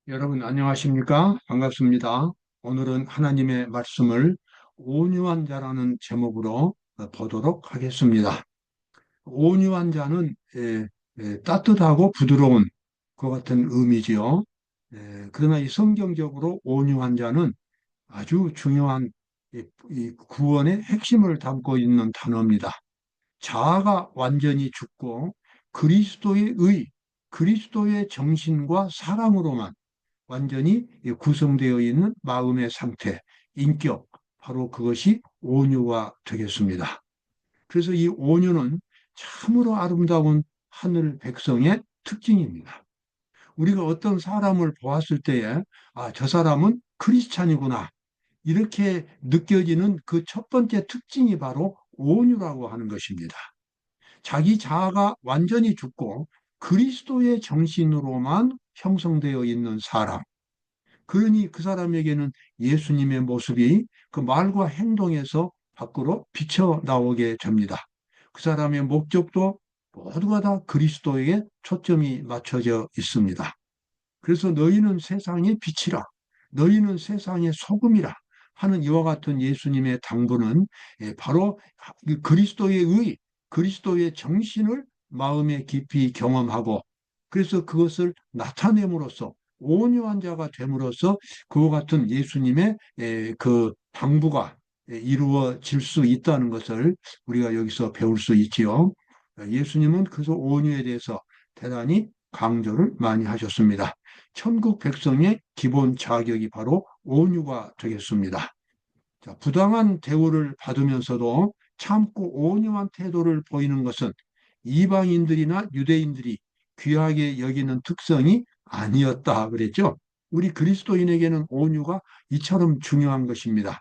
여러분 안녕하십니까? 반갑습니다. 오늘은 하나님의 말씀을 온유한 자라는 제목으로 보도록 하겠습니다. 온유한 자는 따뜻하고 부드러운 것 같은 의미지요. 그러나 이 성경적으로 온유한 자는 아주 중요한 이 구원의 핵심을 담고 있는 단어입니다. 자아가 완전히 죽고 그리스도의 그리스도의 정신과 사랑으로만 완전히 구성되어 있는 마음의 상태, 인격, 바로 그것이 온유가 되겠습니다. 그래서 이 온유는 참으로 아름다운 하늘 백성의 특징입니다. 우리가 어떤 사람을 보았을 때에, 저 사람은 크리스찬이구나. 이렇게 느껴지는 그 첫 번째 특징이 바로 온유라고 하는 것입니다. 자기 자아가 완전히 죽고 그리스도의 정신으로만 형성되어 있는 사람. 그러니 그 사람에게는 예수님의 모습이 그 말과 행동에서 밖으로 비쳐 나오게 됩니다. 그 사람의 목적도 모두가 다 그리스도에게 초점이 맞춰져 있습니다. 그래서 너희는 세상의 빛이라, 너희는 세상의 소금이라 하는 이와 같은 예수님의 당부는 바로 그리스도의 그리스도의 정신을 마음에 깊이 경험하고 그래서 그것을 나타냄으로써 온유한 자가 됨으로써 그와 같은 예수님의 그 당부가 이루어질 수 있다는 것을 우리가 여기서 배울 수 있지요. 예수님은 그래서 온유에 대해서 대단히 강조를 많이 하셨습니다. 천국 백성의 기본 자격이 바로 온유가 되겠습니다. 자, 부당한 대우를 받으면서도 참고 온유한 태도를 보이는 것은 이방인들이나 유대인들이 귀하게 여기는 특성이 아니었다 그랬죠. 우리 그리스도인에게는 온유가 이처럼 중요한 것입니다.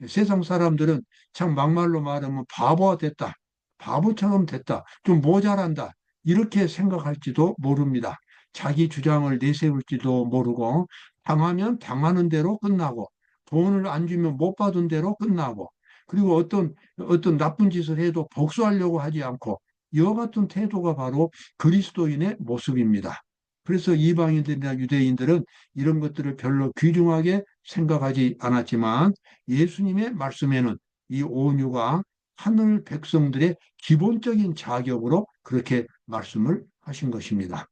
세상 사람들은 참 막말로 말하면 바보가 됐다. 바보처럼 됐다. 좀 모자란다. 이렇게 생각할지도 모릅니다. 자기 주장을 내세울지도 모르고 당하면 당하는 대로 끝나고 돈을 안 주면 못 받은 대로 끝나고 그리고 어떤 나쁜 짓을 해도 복수하려고 하지 않고 이와 같은 태도가 바로 그리스도인의 모습입니다. 그래서 이방인들이나 유대인들은 이런 것들을 별로 귀중하게 생각하지 않았지만 예수님의 말씀에는 이 온유가 하늘 백성들의 기본적인 자격으로 그렇게 말씀을 하신 것입니다.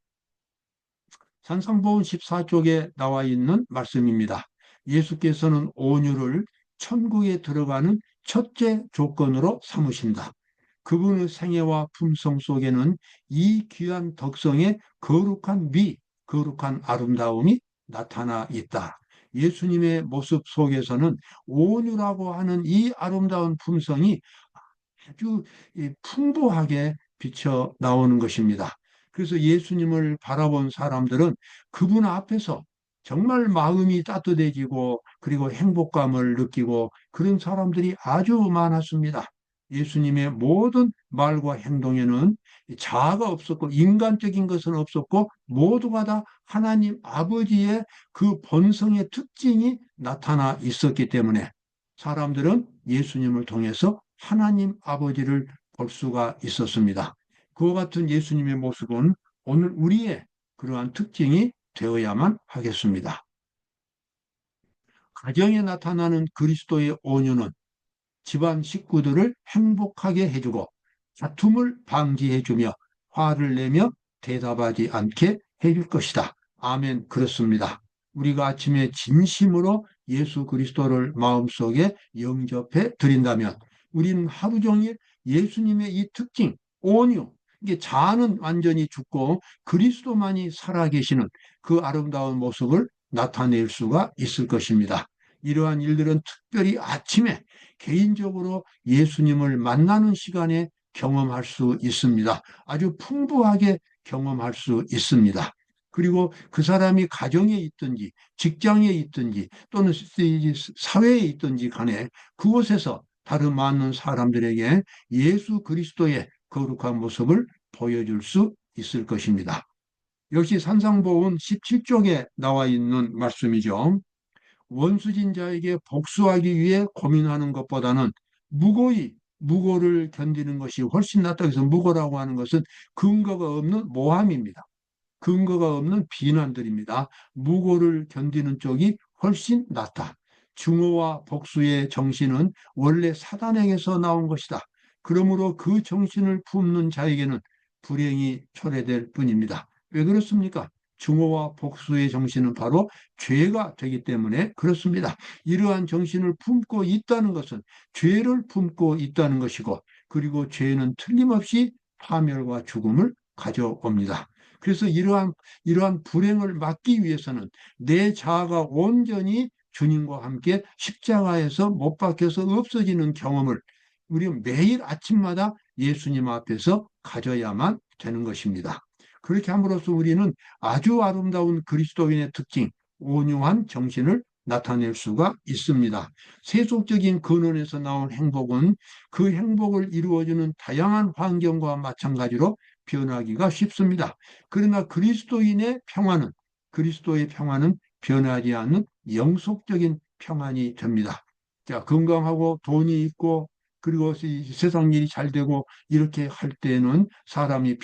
산상보훈 14쪽에 나와 있는 말씀입니다. 예수께서는 온유를 천국에 들어가는 첫째 조건으로 삼으신다. 그분의 생애와 품성 속에는 이 귀한 덕성의 거룩한 거룩한 아름다움이 나타나 있다. 예수님의 모습 속에서는 온유라고 하는 이 아름다운 품성이 아주 풍부하게 비쳐 나오는 것입니다. 그래서 예수님을 바라본 사람들은 그분 앞에서 정말 마음이 따뜻해지고 그리고 행복감을 느끼고 그런 사람들이 아주 많았습니다. 예수님의 모든 말과 행동에는 자아가 없었고 인간적인 것은 없었고 모두가 다 하나님 아버지의 그 본성의 특징이 나타나 있었기 때문에 사람들은 예수님을 통해서 하나님 아버지를 볼 수가 있었습니다. 그와 같은 예수님의 모습은 오늘 우리의 그러한 특징이 되어야만 하겠습니다. 가정에 나타나는 그리스도의 온유는 집안 식구들을 행복하게 해주고 다툼을 방지해주며 화를 내며 대답하지 않게 해줄 것이다. 아멘. 그렇습니다. 우리가 아침에 진심으로 예수 그리스도를 마음속에 영접해 드린다면 우리는 하루 종일 예수님의 이 특징, 온유, 이게 자아는 완전히 죽고 그리스도만이 살아계시는 그 아름다운 모습을 나타낼 수가 있을 것입니다. 이러한 일들은 특별히 아침에 개인적으로 예수님을 만나는 시간에 경험할 수 있습니다. 아주 풍부하게 경험할 수 있습니다. 그리고 그 사람이 가정에 있든지 직장에 있든지 또는 사회에 있든지 간에 그곳에서 다른 많은 사람들에게 예수 그리스도의 거룩한 모습을 보여줄 수 있을 것입니다. 역시 산상보훈 17쪽에 나와 있는 말씀이죠. 원수진 자에게 복수하기 위해 고민하는 것보다는 무고를 견디는 것이 훨씬 낫다. 그래서 무고라고 하는 것은 근거가 없는 모함입니다. 근거가 없는 비난들입니다. 무고를 견디는 쪽이 훨씬 낫다. 증오와 복수의 정신은 원래 사단에게서 나온 것이다. 그러므로 그 정신을 품는 자에게는 불행이 초래될 뿐입니다. 왜 그렇습니까? 증오와 복수의 정신은 바로 죄가 되기 때문에 그렇습니다. 이러한 정신을 품고 있다는 것은 죄를 품고 있다는 것이고, 그리고 죄는 틀림없이 파멸과 죽음을 가져옵니다. 그래서 이러한 불행을 막기 위해서는 내 자아가 온전히 주님과 함께 십자가에서 못 박혀서 없어지는 경험을 우리 매일 아침마다 예수님 앞에서 가져야만 되는 것입니다. 그렇게 함으로써 우리는 아주 아름다운 그리스도인의 특징, 온유한 정신을 나타낼 수가 있습니다. 세속적인 근원에서 나온 행복은 그 행복을 이루어주는 다양한 환경과 마찬가지로 변하기가 쉽습니다. 그러나 그리스도의 평화는 변하지 않는 영속적인 평안이 됩니다. 자, 건강하고 돈이 있고 그리고 세상 일이 잘 되고 이렇게 할 때는 사람이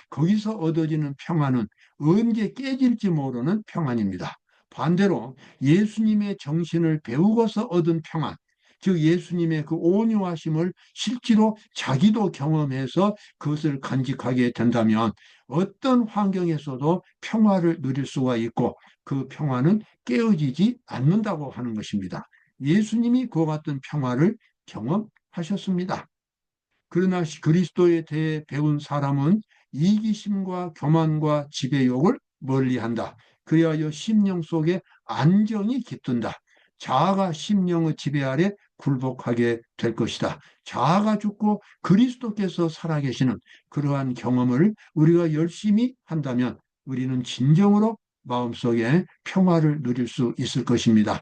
거기서 얻어지는 평안은 언제 깨질지 모르는 평안입니다. 반대로 예수님의 정신을 배우고서 얻은 평안, 즉 예수님의 그 온유하심을 실제로 자기도 경험해서 그것을 간직하게 된다면 어떤 환경에서도 평화를 누릴 수가 있고 그 평화는 깨어지지 않는다고 하는 것입니다. 예수님이 그와 같은 평화를 경험하셨습니다. 그러나 그리스도에 대해 배운 사람은 이기심과 교만과 지배욕을 멀리한다. 그리하여 심령 속에 안정이 깃든다. 자아가 심령의 지배 아래 굴복하게 될 것이다. 자아가 죽고 그리스도께서 살아계시는 그러한 경험을 우리가 열심히 한다면 우리는 진정으로 마음속에 평화를 누릴 수 있을 것입니다.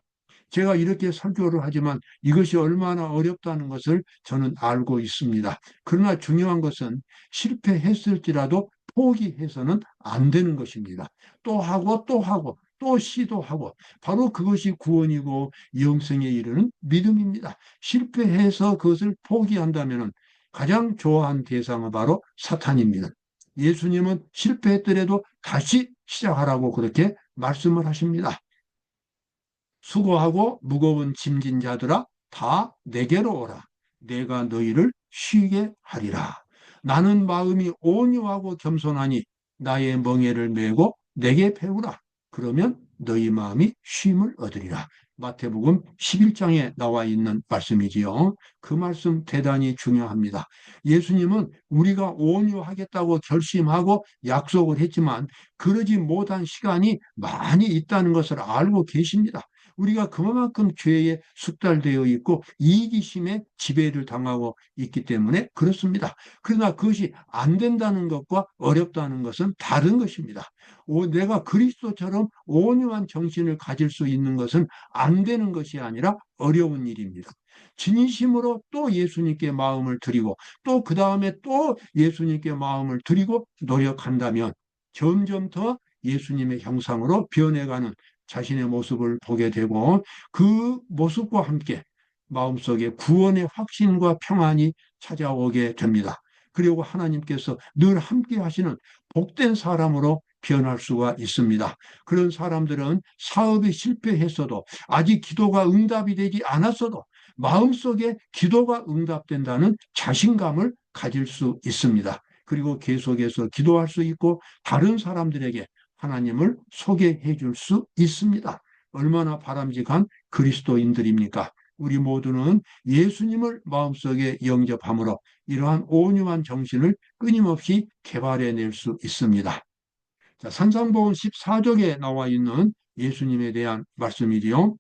제가 이렇게 설교를 하지만 이것이 얼마나 어렵다는 것을 저는 알고 있습니다. 그러나 중요한 것은 실패했을지라도 포기해서는 안 되는 것입니다. 또 하고 또 하고 또 시도하고 바로 그것이 구원이고 영생에 이르는 믿음입니다. 실패해서 그것을 포기한다면 가장 좋아한 대상은 바로 사탄입니다. 예수님은 실패했더라도 다시 시작하라고 그렇게 말씀을 하십니다. 수고하고 무거운 짐진 자들아 다 내게로 오라. 내가 너희를 쉬게 하리라. 나는 마음이 온유하고 겸손하니 나의 멍에를 메고 내게 배우라. 그러면 너희 마음이 쉼을 얻으리라. 마태복음 11장에 나와 있는 말씀이지요. 그 말씀 대단히 중요합니다. 예수님은 우리가 온유하겠다고 결심하고 약속을 했지만 그러지 못한 시간이 많이 있다는 것을 알고 계십니다. 우리가 그만큼 죄에 숙달되어 있고 이기심에 지배를 당하고 있기 때문에 그렇습니다. 그러나 그것이 안 된다는 것과 어렵다는 것은 다른 것입니다. 내가 그리스도처럼 온유한 정신을 가질 수 있는 것은 안 되는 것이 아니라 어려운 일입니다. 진심으로 또 예수님께 마음을 드리고 또 그 다음에 또 예수님께 마음을 드리고 노력한다면 점점 더 예수님의 형상으로 변해가는 자신의 모습을 보게 되고 그 모습과 함께 마음속에 구원의 확신과 평안이 찾아오게 됩니다. 그리고 하나님께서 늘 함께 하시는 복된 사람으로 변할 수가 있습니다. 그런 사람들은 사업이 실패했어도 아직 기도가 응답이 되지 않았어도 마음속에 기도가 응답된다는 자신감을 가질 수 있습니다. 그리고 계속해서 기도할 수 있고 다른 사람들에게 하나님을 소개해 줄 수 있습니다. 얼마나 바람직한 그리스도인들입니까? 우리 모두는 예수님을 마음속에 영접함으로 이러한 온유한 정신을 끊임없이 개발해낼 수 있습니다. 자, 산상보훈 14쪽에 나와 있는 예수님에 대한 말씀이지요.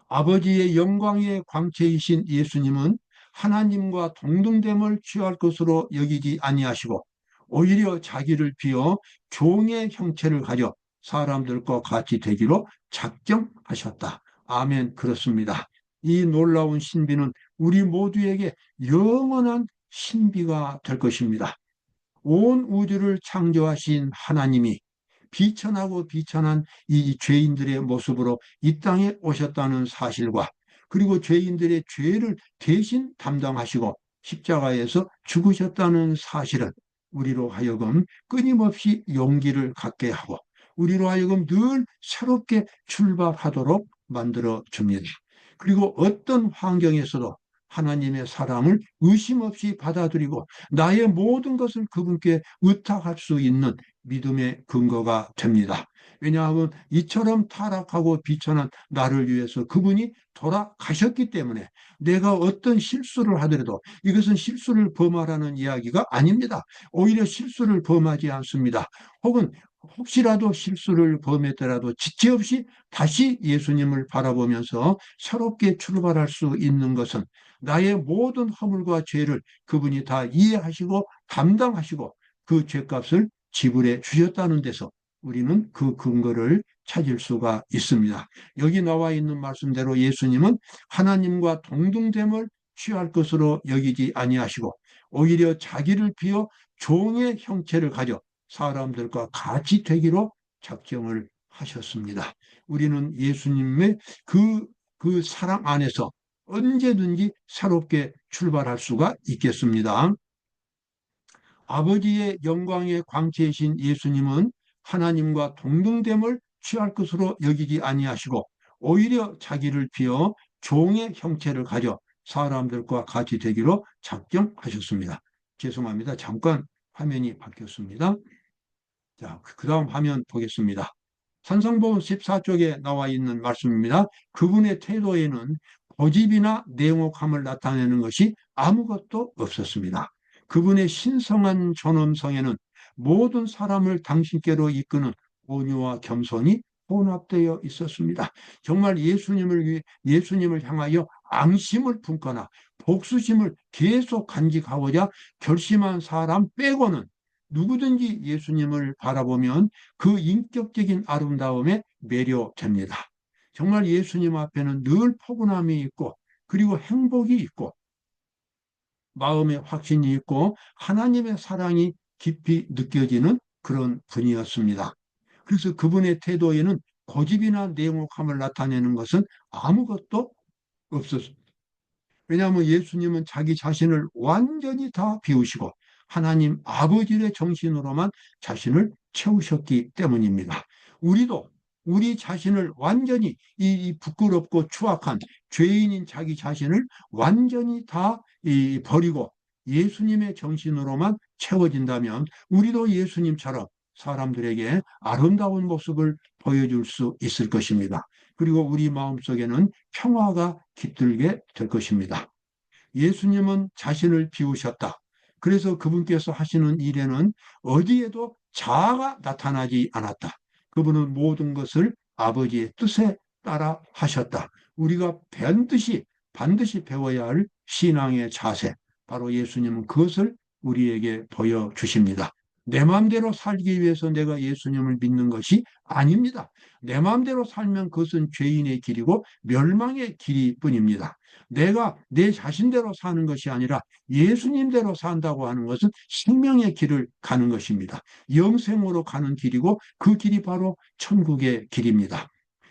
아버지의 영광의 광채이신 예수님은 하나님과 동등됨을 취할 것으로 여기지 아니하시고 오히려 자기를 비어 종의 형체를 가져 사람들과 같이 되기로 작정하셨다. 아멘. 그렇습니다. 이 놀라운 신비는 우리 모두에게 영원한 신비가 될 것입니다. 온 우주를 창조하신 하나님이 비천하고 비천한 이 죄인들의 모습으로 이 땅에 오셨다는 사실과 그리고 죄인들의 죄를 대신 담당하시고 십자가에서 죽으셨다는 사실은 우리로 하여금 끊임없이 용기를 갖게 하고 우리로 하여금 늘 새롭게 출발하도록 만들어 줍니다. 그리고 어떤 환경에서도 하나님의 사랑을 의심 없이 받아들이고 나의 모든 것을 그분께 의탁할 수 있는 믿음의 근거가 됩니다. 왜냐하면 이처럼 타락하고 비천한 나를 위해서 그분이 돌아가셨기 때문에 내가 어떤 실수를 하더라도 이것은 실수를 범하라는 이야기가 아닙니다. 오히려 실수를 범하지 않습니다. 혹은 혹시라도 실수를 범했더라도 지체 없이 다시 예수님을 바라보면서 새롭게 출발할 수 있는 것은 나의 모든 허물과 죄를 그분이 다 이해하시고 담당하시고 그 죄값을 지불해 주셨다는 데서 우리는 그 근거를 찾을 수가 있습니다. 여기 나와 있는 말씀대로 예수님은 하나님과 동등됨을 취할 것으로 여기지 아니하시고 오히려 자기를 비워 종의 형체를 가져 사람들과 같이 되기로 작정을 하셨습니다. 우리는 예수님의 그 사랑 안에서 언제든지 새롭게 출발할 수가 있겠습니다. 아버지의 영광의 광채이신 예수님은 하나님과 동등됨을 취할 것으로 여기지 아니하시고 오히려 자기를 비어 종의 형체를 가져 사람들과 같이 되기로 작정하셨습니다. 죄송합니다. 잠깐 화면이 바뀌었습니다. 자, 그 다음 화면 보겠습니다. 산성보음 14쪽에 나와 있는 말씀입니다. 그분의 태도에는 고집이나 냉혹함을 나타내는 것이 아무것도 없었습니다. 그분의 신성한 존엄성에는 모든 사람을 당신께로 이끄는 온유와 겸손이 혼합되어 있었습니다. 정말 예수님을 향하여 앙심을 품거나 복수심을 계속 간직하고자 결심한 사람 빼고는 누구든지 예수님을 바라보면 그 인격적인 아름다움에 매료됩니다. 정말 예수님 앞에는 늘 포근함이 있고 그리고 행복이 있고 마음의 확신이 있고 하나님의 사랑이 깊이 느껴지는 그런 분이었습니다. 그래서 그분의 태도에는 고집이나 냉혹함을 나타내는 것은 아무것도 없었습니다. 왜냐하면 예수님은 자기 자신을 완전히 다 비우시고 하나님 아버지의 정신으로만 자신을 채우셨기 때문입니다. 우리도 우리 자신을 완전히 이 부끄럽고 추악한 죄인인 자기 자신을 완전히 다 버리고 예수님의 정신으로만 채워진다면 우리도 예수님처럼 사람들에게 아름다운 모습을 보여줄 수 있을 것입니다. 그리고 우리 마음속에는 평화가 깃들게 될 것입니다. 예수님은 자신을 비우셨다. 그래서 그분께서 하시는 일에는 어디에도 자아가 나타나지 않았다. 그분은 모든 것을 아버지의 뜻에 따라 하셨다. 우리가 반드시 배워야 할 신앙의 자세, 바로 예수님은 그것을 우리에게 보여주십니다. 내 마음대로 살기 위해서 내가 예수님을 믿는 것이 아닙니다. 내 마음대로 살면 그것은 죄인의 길이고 멸망의 길이뿐입니다. 내가 내 자신대로 사는 것이 아니라 예수님대로 산다고 하는 것은 생명의 길을 가는 것입니다. 영생으로 가는 길이고 그 길이 바로 천국의 길입니다.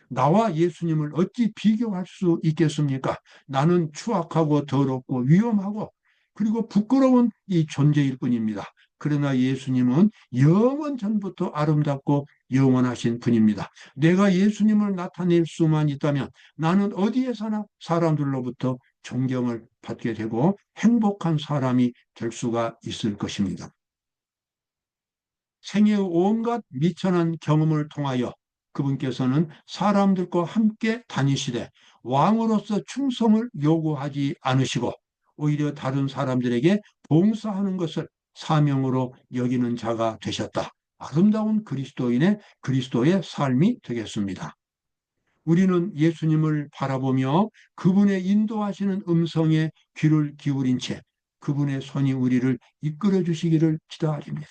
나와 예수님을 어찌 비교할 수 있겠습니까? 나는 추악하고 더럽고 위험하고 그리고 부끄러운 이 존재일 뿐입니다. 그러나 예수님은 영원 전부터 아름답고 영원하신 분입니다. 내가 예수님을 나타낼 수만 있다면 나는 어디에서나 사람들로부터 존경을 받게 되고 행복한 사람이 될 수가 있을 것입니다. 생애의 온갖 미천한 경험을 통하여 그분께서는 사람들과 함께 다니시되 왕으로서 충성을 요구하지 않으시고 오히려 다른 사람들에게 봉사하는 것을 사명으로 여기는 자가 되셨다. 아름다운 그리스도의 삶이 되겠습니다. 우리는 예수님을 바라보며 그분의 인도하시는 음성에 귀를 기울인 채 그분의 손이 우리를 이끌어 주시기를 기다립니다.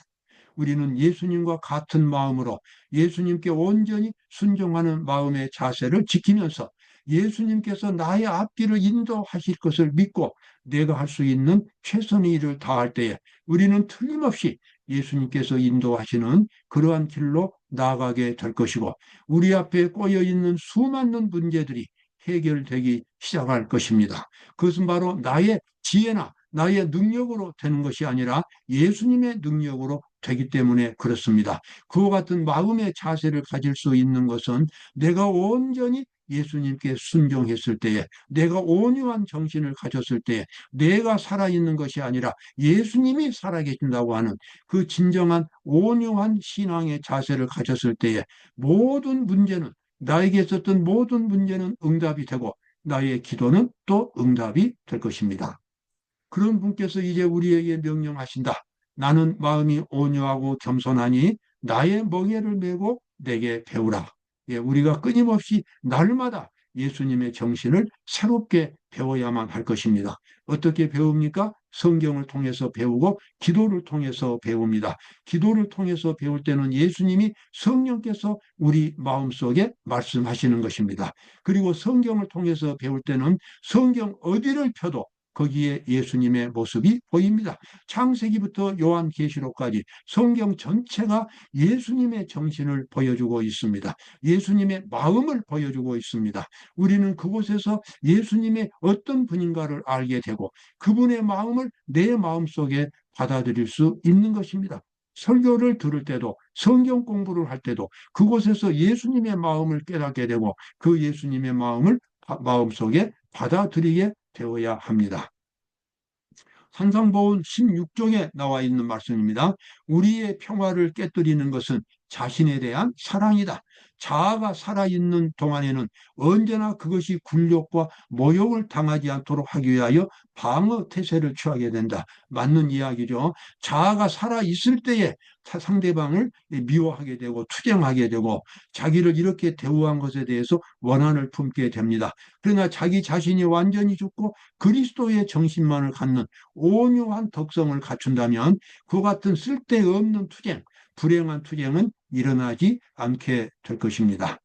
우리는 예수님과 같은 마음으로 예수님께 온전히 순종하는 마음의 자세를 지키면서 예수님께서 나의 앞길을 인도하실 것을 믿고 내가 할 수 있는 최선의 일을 다할 때에 우리는 틀림없이 예수님께서 인도하시는 그러한 길로 나아가게 될 것이고 우리 앞에 꼬여 있는 수많은 문제들이 해결되기 시작할 것입니다. 그것은 바로 나의 지혜나 나의 능력으로 되는 것이 아니라 예수님의 능력으로 되기 때문에 그렇습니다. 그와 같은 마음의 자세를 가질 수 있는 것은 내가 온전히 예수님께 순종했을 때에, 내가 온유한 정신을 가졌을 때에, 내가 살아있는 것이 아니라 예수님이 살아계신다고 하는 그 진정한 온유한 신앙의 자세를 가졌을 때에 모든 문제는, 나에게 있었던 모든 문제는 응답이 되고 나의 기도는 또 응답이 될 것입니다. 그런 분께서 이제 우리에게 명령하신다. 나는 마음이 온유하고 겸손하니 나의 멍에를 메고 내게 배우라. 예, 우리가 끊임없이 날마다 예수님의 정신을 새롭게 배워야만 할 것입니다. 어떻게 배웁니까? 성경을 통해서 배우고 기도를 통해서 배웁니다. 기도를 통해서 배울 때는 예수님이 성령께서 우리 마음속에 말씀하시는 것입니다. 그리고 성경을 통해서 배울 때는 성경 어디를 펴도 거기에 예수님의 모습이 보입니다. 창세기부터 요한계시록까지 성경 전체가 예수님의 정신을 보여주고 있습니다. 예수님의 마음을 보여주고 있습니다. 우리는 그곳에서 예수님의 어떤 분인가를 알게 되고 그분의 마음을 내 마음속에 받아들일 수 있는 것입니다. 설교를 들을 때도 성경 공부를 할 때도 그곳에서 예수님의 마음을 깨닫게 되고 그 예수님의 마음을 마음속에 받아들이게 되어야 합니다. 산상보훈 16종에 나와 있는 말씀입니다. 우리의 평화를 깨뜨리는 것은 자신에 대한 사랑이다. 자아가 살아있는 동안에는 언제나 그것이 굴욕과 모욕을 당하지 않도록 하기 위하여 방어 태세를 취하게 된다. 맞는 이야기죠. 자아가 살아있을 때에 상대방을 미워하게 되고 투쟁하게 되고 자기를 이렇게 대우한 것에 대해서 원한을 품게 됩니다. 그러나 자기 자신이 완전히 죽고 그리스도의 정신만을 갖는 온유한 덕성을 갖춘다면 그 같은 쓸데없는 투쟁, 불행한 투쟁은 일어나지 않게 될 것입니다.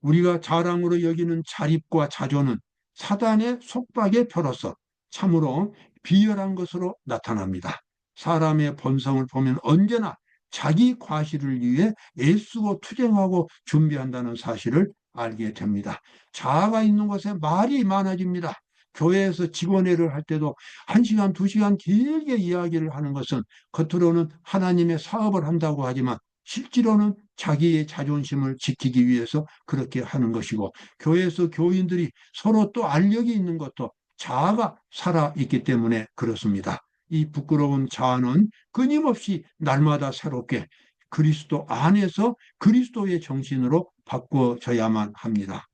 우리가 자랑으로 여기는 자립과 자조는 사단의 속박의 표로서 참으로 비열한 것으로 나타납니다. 사람의 본성을 보면 언제나 자기 과실을 위해 애쓰고 투쟁하고 준비한다는 사실을 알게 됩니다. 자아가 있는 곳에 말이 많아집니다. 교회에서 직원회를 할 때도 1시간, 2시간 길게 이야기를 하는 것은 겉으로는 하나님의 사업을 한다고 하지만 실제로는 자기의 자존심을 지키기 위해서 그렇게 하는 것이고, 교회에서 교인들이 서로 또 알력이 있는 것도 자아가 살아있기 때문에 그렇습니다. 이 부끄러운 자아는 끊임없이 날마다 새롭게 그리스도 안에서 그리스도의 정신으로 바꿔져야만 합니다.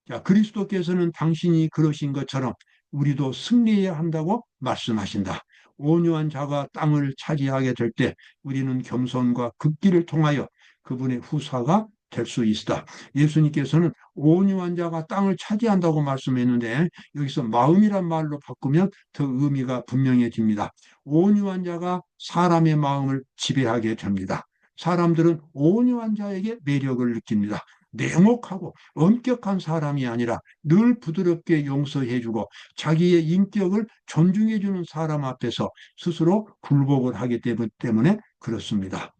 자, 그리스도께서는 당신이 그러신 것처럼 우리도 승리해야 한다고 말씀하신다. 온유한 자가 땅을 차지하게 될 때 우리는 겸손과 극기를 통하여 그분의 후사가 될 수 있다. 예수님께서는 온유한 자가 땅을 차지한다고 말씀했는데 여기서 마음이란 말로 바꾸면 더 의미가 분명해집니다. 온유한 자가 사람의 마음을 지배하게 됩니다. 사람들은 온유한 자에게 매력을 느낍니다. 냉혹하고 엄격한 사람이 아니라 늘 부드럽게 용서해주고 자기의 인격을 존중해주는 사람 앞에서 스스로 굴복을 하기 때문에 그렇습니다.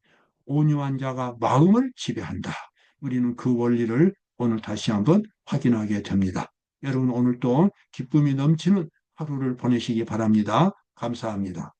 온유한 자가 마음을 지배한다. 우리는 그 원리를 오늘 다시 한번 확인하게 됩니다. 여러분 오늘도 기쁨이 넘치는 하루를 보내시기 바랍니다. 감사합니다.